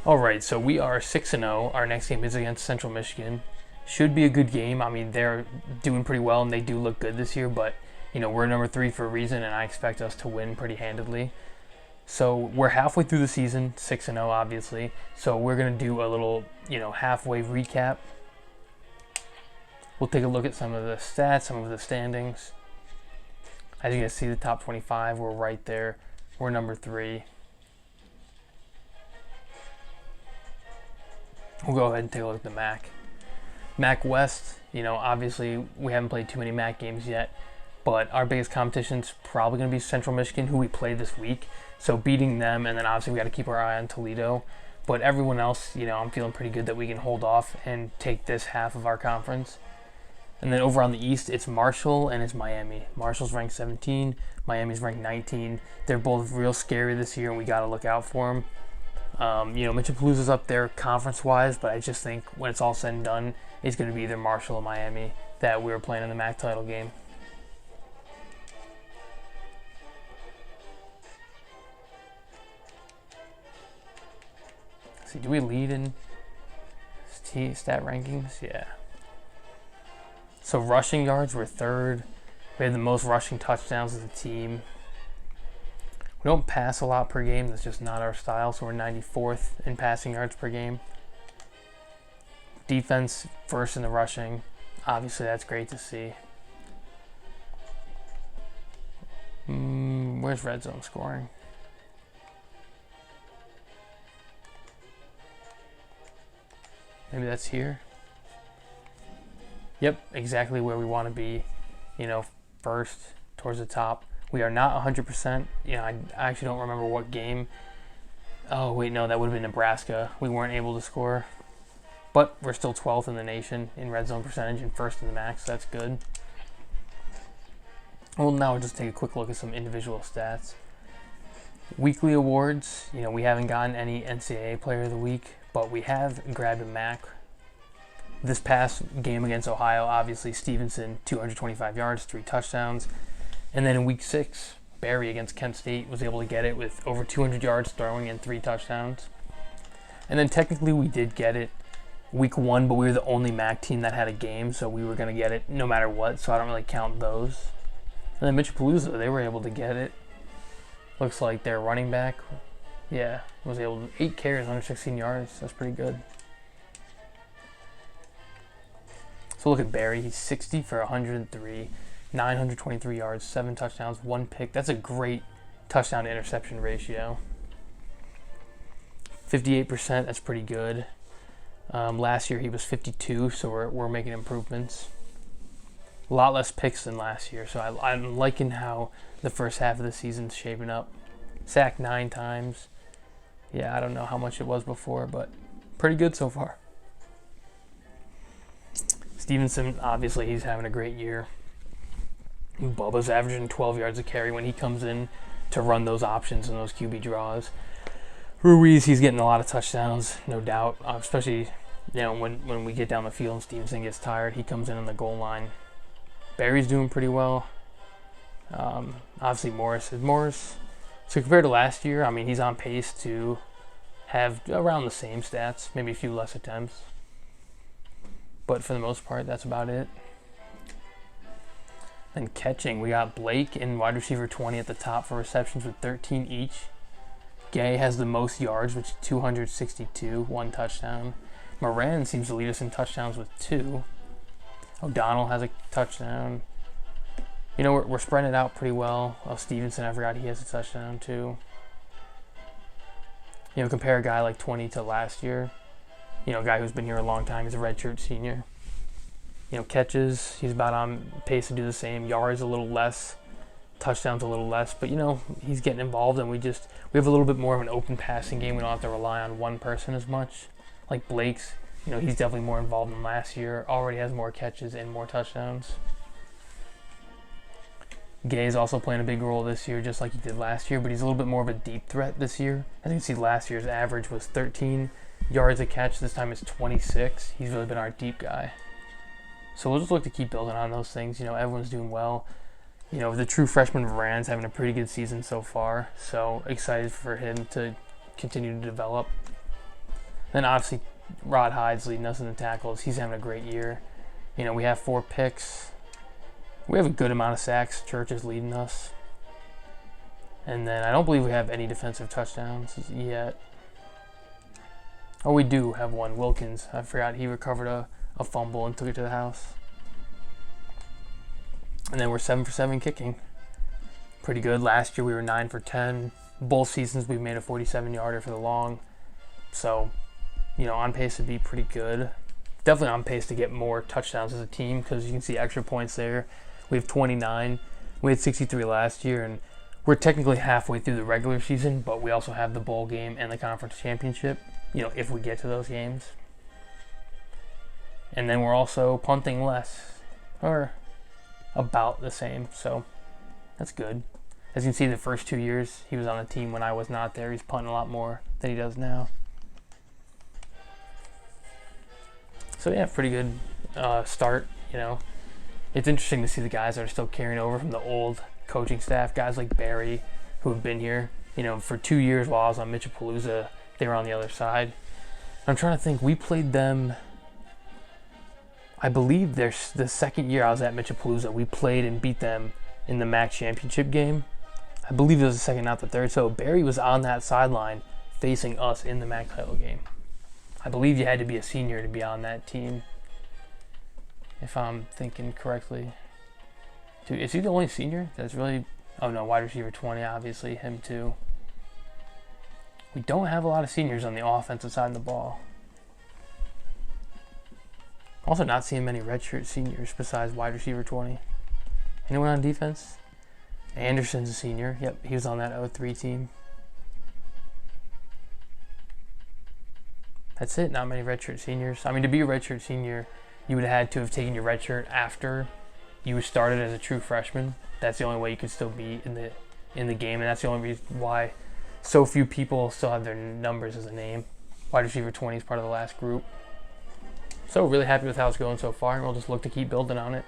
All right, so we are 6-0. Our next game is against Central Michigan. Should be a good game. I mean, they're doing pretty well and they do look good this year, but we're number 3 for a reason, and I expect us to win pretty handedly. So we're halfway through the season, 6-0, obviously. So we're gonna do a little, halfway recap. We'll take a look at some of the stats, some of the standings. As you can see, the top 25, we're right there. We're number 3. We'll go ahead and take a look at the MAC. MAC West, obviously we haven't played too many MAC games yet, but our biggest competition's probably going to be Central Michigan, who we play this week. So beating them, and then obviously we got to keep our eye on Toledo. But everyone else, I'm feeling pretty good that we can hold off and take this half of our conference. And then over on the East, it's Marshall and it's Miami. Marshall's ranked 17, Miami's ranked 19. They're both real scary this year, and we got to look out for them. Mitch-A-Palooza's up there conference-wise, but I just think when it's all said and done, it's going to be either Marshall or Miami that we were playing in the MAC title game. Let's see, do we lead in stat rankings? Yeah. So rushing yards, we're 3rd. We have the most rushing touchdowns as a team. We don't pass a lot per game. That's just not our style. So we're 94th in passing yards per game. Defense, 1st in the rushing. Obviously, that's great to see. Where's red zone scoring? Maybe that's here. Yep, exactly where we want to be. 1st towards the top. We are not 100%. I actually don't remember what game. Oh, wait, no, that would have been Nebraska. We weren't able to score. But we're still 12th in the nation in red zone percentage and 1st in the MAC, so that's good. Well, now we'll just take a quick look at some individual stats. Weekly awards. We haven't gotten any NCAA Player of the Week, but we have grabbed a MAC. This past game against Ohio, obviously, Stevenson, 225 yards, 3 touchdowns. And then in week 6, Barry against Kent State was able to get it with over 200 yards throwing and 3 touchdowns. And then technically we did get it week 1, but we were the only MAC team that had a game, so we were going to get it no matter what, so I don't really count those. And then Mitch-A-Palooza, they were able to get it. Looks like their running back, was able to 8 carries, 116 yards. That's pretty good. So look at Barry. He's 60 for 103, 923 yards, 7 touchdowns, 1 pick. That's a great touchdown to interception ratio. 58%, that's pretty good. Last year he was 52, so we're making improvements. A lot less picks than last year, so I'm liking how the first half of the season's shaping up. Sacked 9 times. Yeah, I don't know how much it was before, but pretty good so far. Stevenson, obviously, he's having a great year. Bubba's averaging 12 yards a carry when he comes in to run those options and those QB draws. Ruiz, he's getting a lot of touchdowns, no doubt. Especially, when we get down the field and Stevenson gets tired, he comes in on the goal line. Barry's doing pretty well. Obviously, Morris. So compared to last year, I mean, he's on pace to have around the same stats, maybe a few less attempts. But for the most part, that's about it. And catching, we got Blake in wide receiver 20 at the top for receptions with 13 each. Gay has the most yards, which is 262, 1 touchdown. Moran seems to lead us in touchdowns with 2. O'Donnell has a touchdown. We're spreading it out pretty well. Oh, Stevenson, I forgot he has a touchdown too. Compare a guy like 20 to last year. A guy who's been here a long time. He's a redshirt senior. Catches, he's about on pace to do the same. Yards a little less. Touchdowns a little less. But, he's getting involved, and we have a little bit more of an open passing game. We don't have to rely on one person as much. Like Blake's, he's definitely more involved than last year. Already has more catches and more touchdowns. Gay's also playing a big role this year, just like he did last year, but he's a little bit more of a deep threat this year. As you can see, last year's average was 13 yards a catch. This time it's 26. He's really been our deep guy. So we'll just look to keep building on those things. Everyone's doing well. The true freshman Varan's having a pretty good season so far. So excited for him to continue to develop. Then obviously Rod Hyde's leading us in the tackles. He's having a great year. You know, we have 4 picks. We have a good amount of sacks. Church is leading us. And then I don't believe we have any defensive touchdowns yet. Oh, we do have one. Wilkins. I forgot he recovered a fumble and took it to the house. And then we're 7 for 7 kicking. Pretty good. Last year we were 9 for 10. Both seasons we've made a 47-yarder for the long. So, you know, on pace to be pretty good. Definitely on pace to get more touchdowns as a team because you can see extra points there. We have 29. We had 63 last year, and we're technically halfway through the regular season, but we also have the bowl game and the conference championship, you know, if we get to those games. And then we're also punting less, or about the same, so that's good. As you can see, the first 2 years he was on the team when I was not there. He's punting a lot more than he does now. So yeah, pretty good start, you know. It's interesting to see the guys that are still carrying over from the old coaching staff, guys like Barry, who have been here, you know, for 2 years while I was on Mitch-A-Palooza. They were on the other side. I'm trying to think, we played them, I believe there's the second year I was at Mitch-A-Palooza, we played and beat them in the MAC championship game. I believe it was the second, not the third. So Barry was on that sideline facing us in the MAC title game. I believe you had to be a senior to be on that team, if I'm thinking correctly. Dude, is he the only senior that's really... Oh no, wide receiver 20, obviously, him too. We don't have a lot of seniors on the offensive side of the ball. Also not seeing many redshirt seniors besides wide receiver 20. Anyone on defense? Anderson's a senior. Yep, he was on that 03 team. That's it, not many redshirt seniors. I mean, to be a redshirt senior, you would have had to have taken your redshirt after you started as a true freshman. That's the only way you could still be in the game, and that's the only reason why so few people still have their numbers as a name. Wide receiver 20 is part of the last group. So really happy with how it's going so far, and we'll just look to keep building on it.